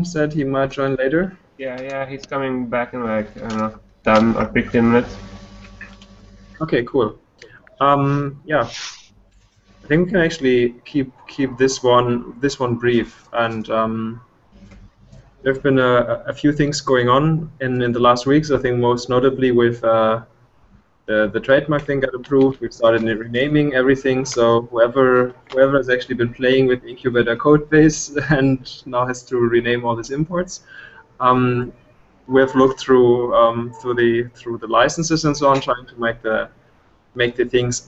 said he might join later. Yeah, he's coming back in like, I don't know, 10 or 15 minutes. Okay, cool. Yeah, I think we can actually keep this one brief. And there have been a few things going on in the last weeks. I think most notably with the trademark thing got approved. We've started renaming everything. So whoever has actually been playing with Incubator code base and now has to rename all his imports. We have looked through the licenses and so on, trying to make the things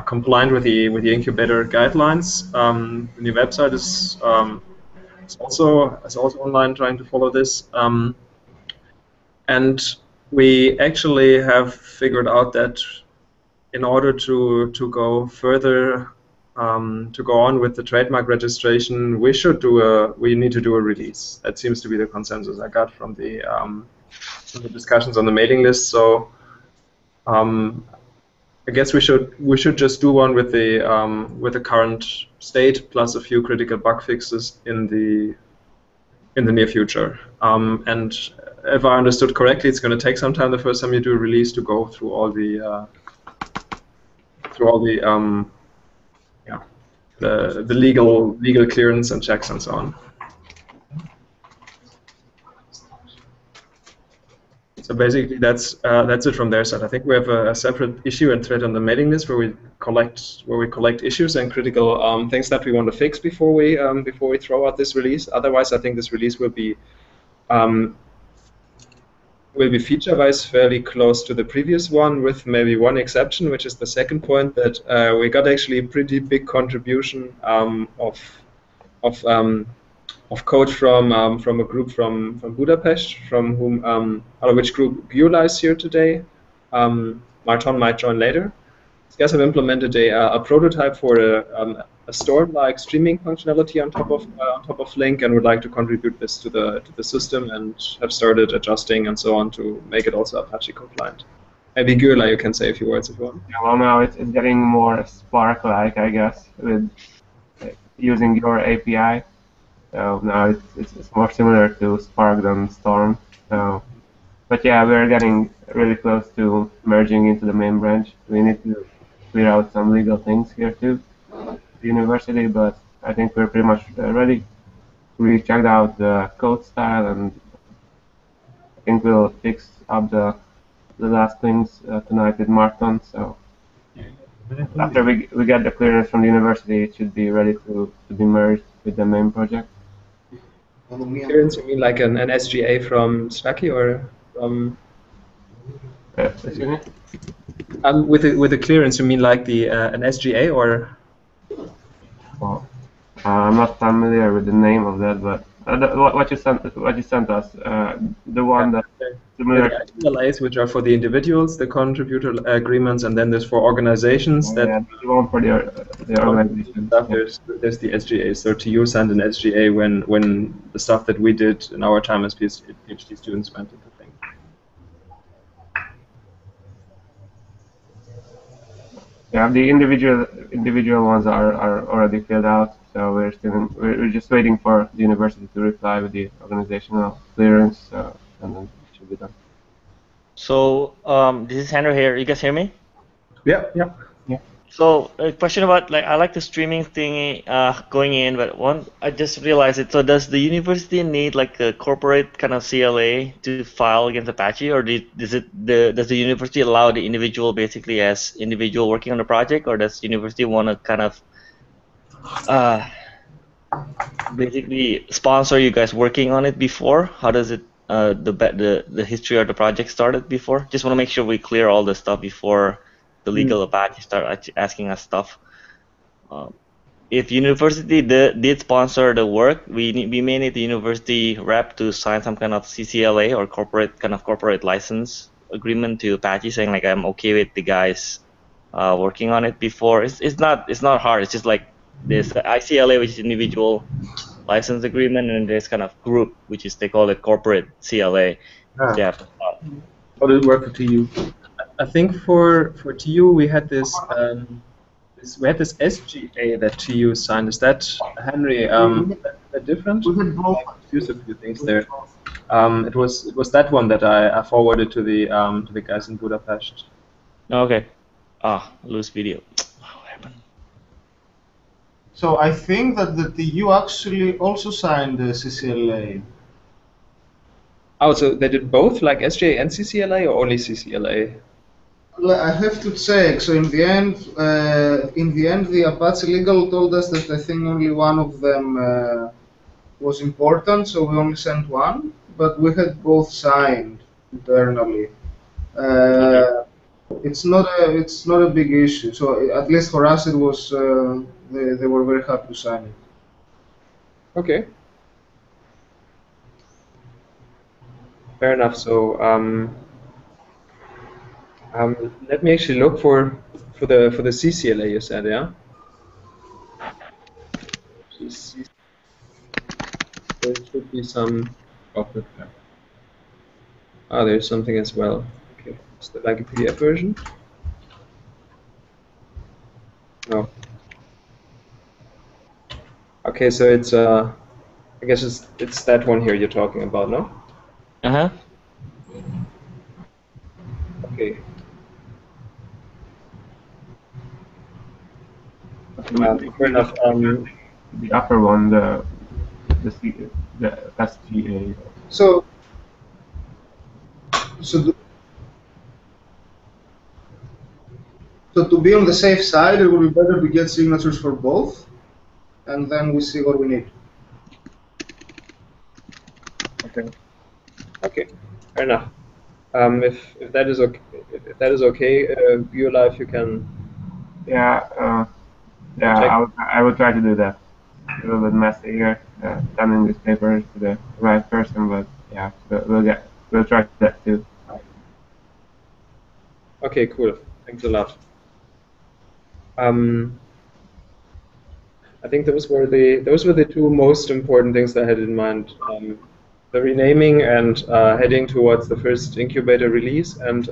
compliant with the incubator guidelines. The new website is also online, trying to follow this. And we actually have figured out that in order to go further, to go on with the trademark registration, we need to do a release. That seems to be the consensus I got from the discussions on the mailing list. So I guess we should just do one with the current state plus a few critical bug fixes in the near future. And if I understood correctly, it's going to take some time the first time you do a release to go through all the the legal clearance and checks and so on. So basically, that's it from their side. I think we have a separate issue and thread on the mailing list where we collect issues and critical things that we want to fix before we throw out this release. Otherwise, I think this release will be feature-wise fairly close to the previous one, with maybe one exception, which is the second point, that we got actually a pretty big contribution of code from a group from Budapest, from whom out of which group Beulah is here today. Marton might join later. These guys have implemented a prototype for a storm-like streaming functionality on top of Flink, and would like to contribute this to the system, and have started adjusting and so on to make it also Apache compliant. Maybe Beulah, you can say a few words if you want. Yeah, well, now it's getting more Spark-like, I guess, with using your API. So now it's more similar to Spark than Storm. So, but yeah, we're getting really close to merging into the main branch. We need to clear out some legal things here too, the university. But I think we're pretty much ready. We checked out the code style, and I think we'll fix up the last things tonight with Martin. So after we get the clearance from the university, it should be ready to be merged with the main project. Clearance, you mean like an SGA from Slacky, or from? Excuse me? With the clearance, you mean like an SGA, or? Well, I'm not familiar with the name of that, but what you sent us, the one that similar. The ITLAs, which are for the individuals, the contributor agreements, and then there's for organizations that. Yeah, the one for the organization. There's the SGA. So TU sent an SGA when the stuff that we did in our time as PhD students went into things. Yeah, the individual ones are already filled out, so we're just waiting for the university to reply with the organizational clearance, and then it should be done. So this is Andrew here. You guys hear me? Yeah. So a question about, like, I like the streaming thing going in, but I just realized it. So does the university need like a corporate kind of CLA to file against Apache, or does the university allow the individual basically as individual working on the project, or does the university want to kind of basically sponsor you guys working on it before? How does it the history of the project started before? Just want to make sure we clear all the stuff before the legal Apache start asking us stuff. If university did sponsor the work, we may need the university rep to sign some kind of CCLA or corporate license agreement to Apache, saying like, I'm okay with the guys working on it before. It's not hard. It's just like there's ICLA, which is individual license agreement, and there's kind of group, which is, they call it corporate CLA. How did it work for TU? I think for TU we had this SGA that TU signed. Is that Henry? different? We had both. I confused a few things there. It was that one that I forwarded to the guys in Budapest. Okay. Ah, loose video. What happened? So I think that the TU actually also signed the CCLA. Oh, so they did both, like SJ and CCLA, or only CCLA? I have to check. So in the end, the Apache Legal told us that I think only one of them was important, so we only sent one. But we had both signed internally. It's not a big issue. So at least for us, it was they were very happy to sign it. Okay. Fair enough. So let me actually look for the CCLA you said, yeah. There should be some. Ah, there's something as well. Okay, is that like a PDF version? No. Okay, so it's I guess it's that one here you're talking about, no? Uh-huh. Okay. Fair enough. The upper one, the SGA. So to be on the safe side, it would be better to get signatures for both, and then we see what we need. Okay. Okay. Fair enough. If that is okay, you live, you can. Yeah. Yeah. I will try to do that. A little bit messy here, sending this paper to the right person, but yeah, we'll try that too. Okay, cool. Thanks a lot. I think those were the two most important things that I had in mind: the renaming and heading towards the first incubator release, and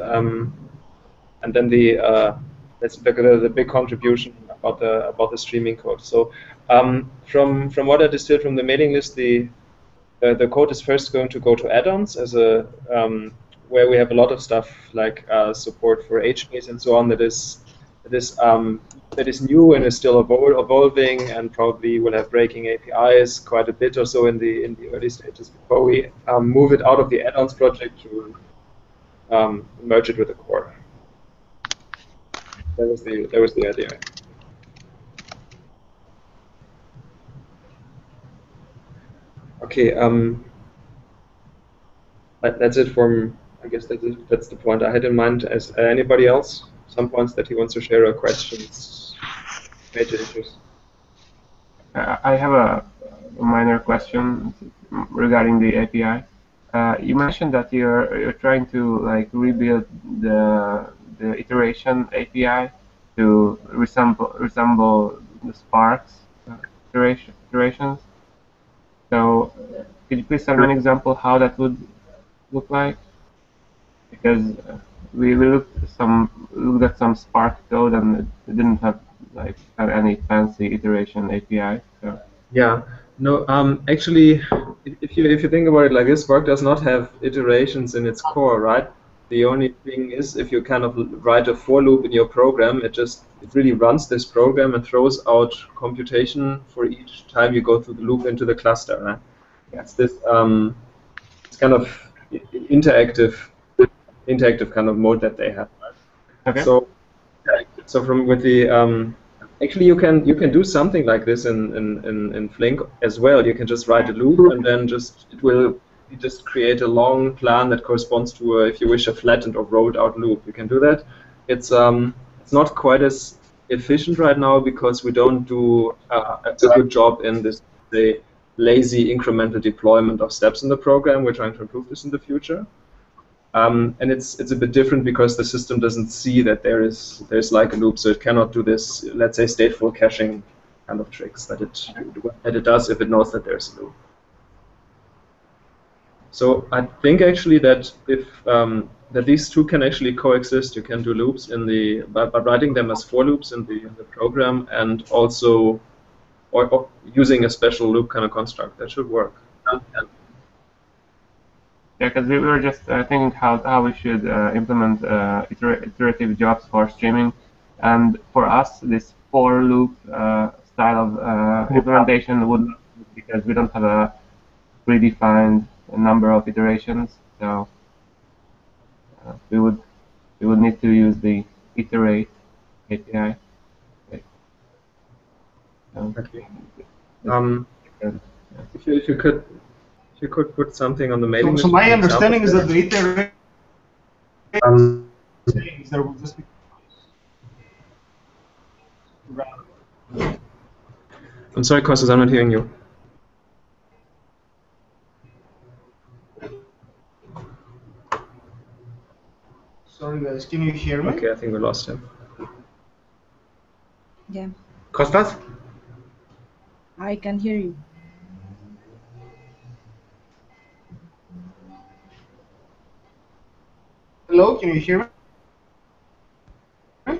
then the big contribution about the streaming code. So from what I distilled from the mailing list, the code is first going to go to add-ons as a where we have a lot of stuff like support for HBase and so on that is new and is still evolving, and probably will have breaking APIs quite a bit or so in the early stages before we move it out of the add-ons project to merge it with the core. That was the idea. Okay, that's it from. I guess that's the point I had in mind. As anybody else, some points that he wants to share or questions, major issues. I have a minor question regarding the API. You mentioned that you're trying to like rebuild the iteration API to resemble the Spark's iterations. So, could you please send me an example how that would look like? Because we looked at some Spark code and it didn't have any fancy iteration API. So. Yeah. No. Actually, if you think about it like this, Spark does not have iterations in its core, right? The only thing is if you kind of write a for loop in your program, it really runs this program and throws out computation for each time you go through the loop into the cluster, right? Yeah. It's this it's kind of interactive kind of mode that they have. Okay. So from with the actually you can do something like this in Flink as well. You can just write a loop and then it will just create a long plan that corresponds to if you wish a flattened or rolled out loop. You can do that. It's not quite as efficient right now because we don't do a good job in this lazy incremental deployment of steps in the program. We're trying to improve this in the future. And it's a bit different because the system doesn't see that there's like a loop, so it cannot do this, let's say, stateful caching kind of tricks that it does if it knows that there's a loop. So I think actually that if that these two can actually coexist, you can do loops by writing them as for loops in the program, and also or using a special loop kind of construct. That should work. Yeah, because we were just thinking how we should implement iterative jobs for streaming, and for us, this for loop style of implementation would not work because we don't have a predefined number of iterations. So we would need to use the iterate API. Okay. Yeah. If you could put something on the mailing list. So my understanding is that the iterate there will just be I'm sorry, Kostas, I'm not hearing you. Sorry guys, can you hear me? Okay, I think we lost him. Yeah, Kostas? I can hear you. Hello, can you hear me?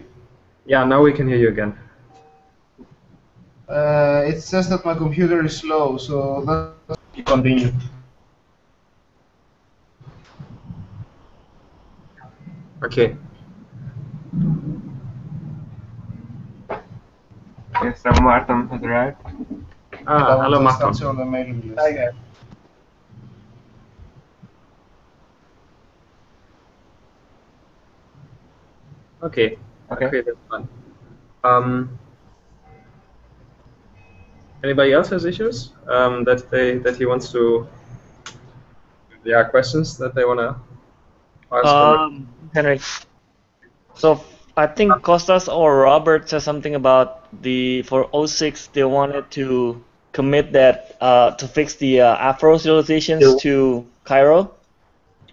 Yeah, now we can hear you again. It says that my computer is slow, so let's continue. Okay. Yes, so Martin has arrived. Hello, Just Martin. answer on the mailing list. Hi guys. Okay. Okay. That's fine. Anybody else has issues that he wants to? Yeah, questions that they want to ask. Henrik. So I think Costas or Robert said something about for 06 they wanted to commit that to fix the Afro serializations to Cairo.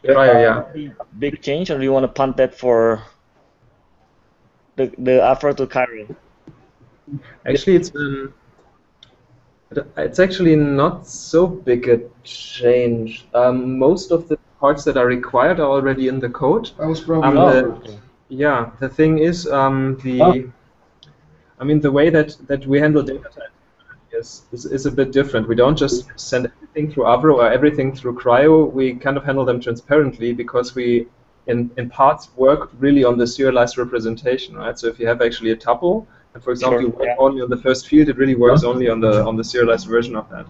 Right, yeah. Big change, or do you want to punt that for the Afro to Cairo? Actually, it's actually not so big a change. Most of the parts that are required are already in the code. I was probably Yeah, the thing is, the way that we handle data types is a bit different. We don't just send everything through Avro or everything through Cryo. We kind of handle them transparently because we, in parts, work really on the serialized representation, right? So if you have actually a tuple, and for example, you work only on the first field, it really works only on the serialized version of that.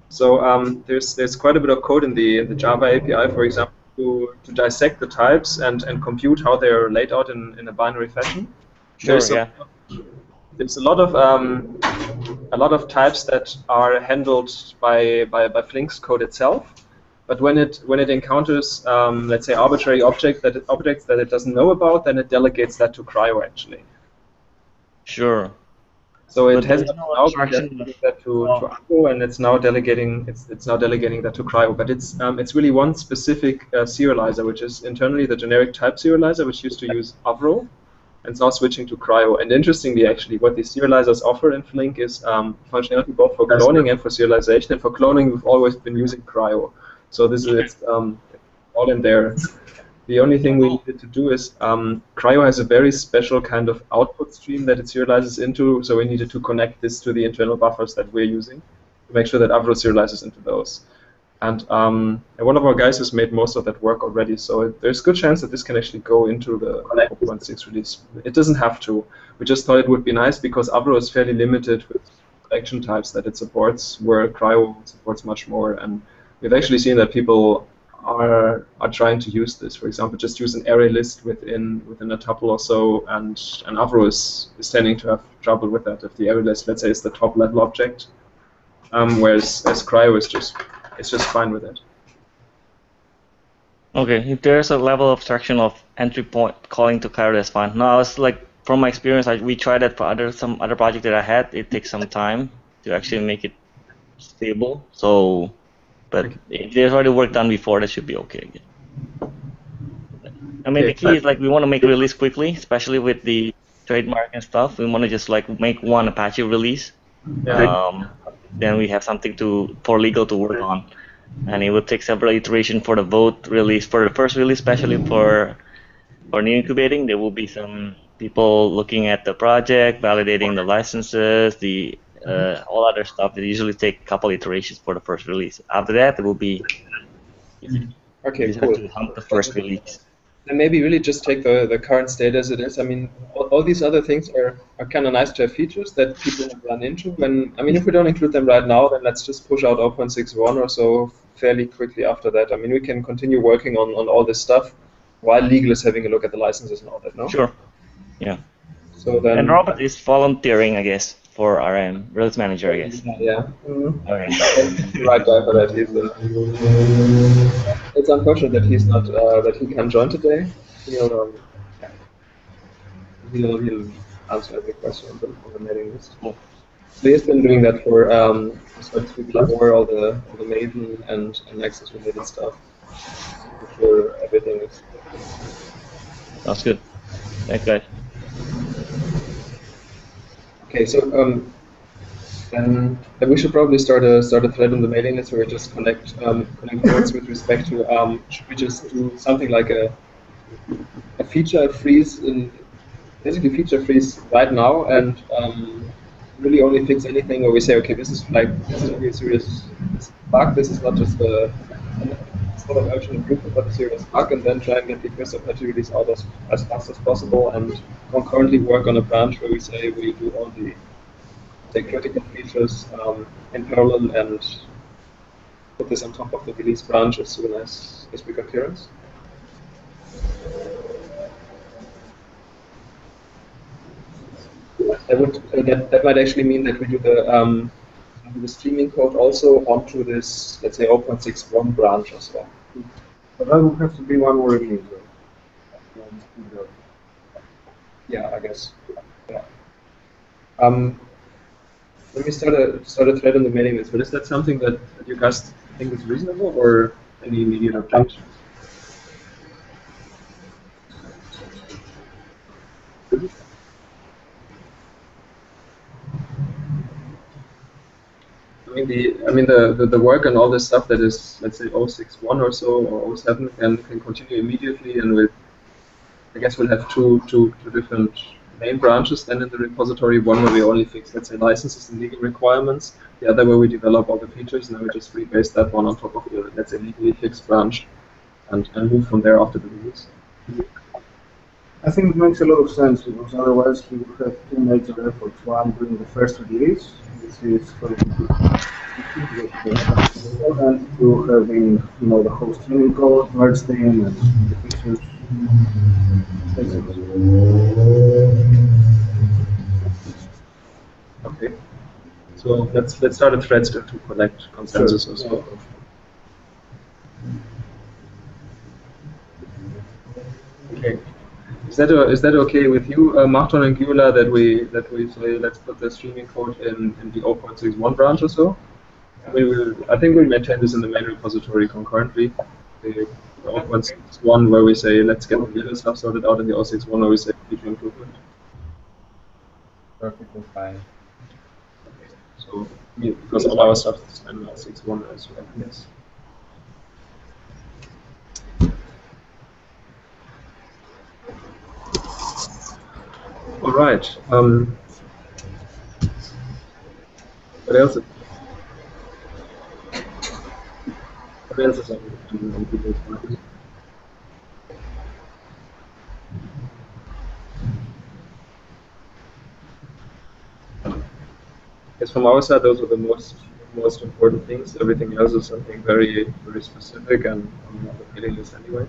So there's quite a bit of code in the Java API, for example, to dissect the types and compute how they're laid out in a binary fashion. Sure, There's a lot of types that are handled by Flink's code itself, but when it encounters let's say arbitrary objects that it doesn't know about, then it delegates that to Cryo actually. Sure. So it But has there's no now abstraction delegated that to Avro, and it's now delegating that to Cryo. But it's really one specific serializer, which is internally the generic type serializer, which used to use Avro, and it's now switching to Cryo. And interestingly, actually, what these serializers offer in Flink is functionality both for cloning and for serialization. And for cloning, we've always been using Cryo. So this is all in there. The only thing we needed to do is Cryo has a very special kind of output stream that it serializes into, so we needed to connect this to the internal buffers that we're using to make sure that Avro serializes into those. And one of our guys has made most of that work already, so there's a good chance that this can actually go into the 4.6 release. It doesn't have to. We just thought it would be nice because Avro is fairly limited with collection types that it supports, where Cryo supports much more. And we've actually seen that people are trying to use this. For example, just use an array list within a tuple or so, and Avro is tending to have trouble with that if the array list, let's say, is the top level object, whereas Cryo is just fine with it. Okay, if there's a level of abstraction of entry point calling to Cairo, that's fine. No, I was like, from my experience, we tried that for some other project that I had. It takes some time to actually make it stable. So. But if there's already work done before, that should be okay again. I mean, the key is like we want to make release quickly, especially with the trademark and stuff. We want to just like make one Apache release. Then we have something for legal to work on, and it will take several iterations for the vote release. For the first release, especially for new incubating, there will be some people looking at the project, validating the licenses, the all other stuff, it usually take a couple iterations for the first release. After that, it will be easy. Okay, You just cool. have to hunt the first release. Then maybe really just take the current state as it is. I mean, all these other things are kind of nice to have features that people have run into. I mean, if we don't include them right now, then let's just push out 0.61 or so fairly quickly after that. I mean, we can continue working on all this stuff while legal is having a look at the licenses and all that, no? Sure. Yeah. So then. And Robert is volunteering, I guess, for RM, release manager, I guess. Yeah. Okay. The right guy for that. It's unfortunate that he's not that he can't join today. He'll answer every question on the mailing list. Cool. So he's been doing that for before all the Maven and Nexus related stuff. For sure, everything is. Sounds good. Thanks, guys. Okay, so then we should probably start a thread on the mailing list where we just connect notes with respect to should we just do something like a feature freeze basically feature freeze right now and really only fix anything where we say, okay, this is really a serious bug, this is not just a sort of urgent improvement but a serious bug, and then try and get the first patch release out as fast as possible and concurrently work on a branch where we say we do all the critical features in parallel and put this on top of the release branch as soon as we got clearance. That might actually mean that we do the streaming code also onto this, let's say, 0.61 branch as well. But that would have to be one more release. Yeah, I guess. Yeah. Let me start a thread on the mailing list. But is that something that you guys think is reasonable, or any immediate objections? I mean the work and all this stuff that is, let's say, 0.61 or so or 0.7 can continue immediately, and I guess we'll have two different main branches then in the repository. One where we only fix, let's say, licenses and legal requirements. The other where we develop all the features, and then we just rebase that one on top of the, let's say, legally fixed branch, and move from there after the release. I think it makes a lot of sense because otherwise he would have two major efforts. One during the first release, which is for and to having the whole streaming code, merge them, and the features. Okay. So let's start a thread to collect consensus as well. Okay. Is that okay with you, Martin and Gyula, that we say let's put the streaming code in the 0.61 branch or so? I think we'll maintain this in the main repository concurrently. The 0.61 where we say let's get the legal stuff sorted out, in the 0.61 where we say feature improvement. Perfectly fine. Okay. So because all our stuff is in 0.61 as well, yes. All right. What else? What else is on people's minds? Yes, from our side, those are the most important things. Everything else is something very specific and on the mailing list, anyways.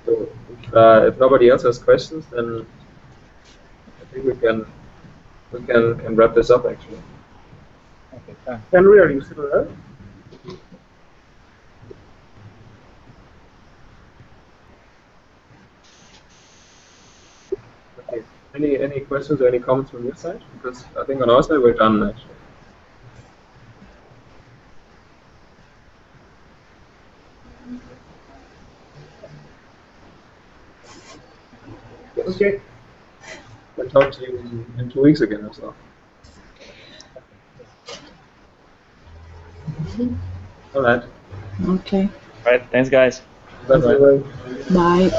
So if nobody else has questions, then I think we can wrap this up actually. Okay, fine. Henry, are you still there? Okay. Any questions or any comments from your side? Because I think on our side we're done actually. Okay. I'll talk to you in 2 weeks again or so. All right. Okay. All right. Thanks, guys. Bye-bye. Bye.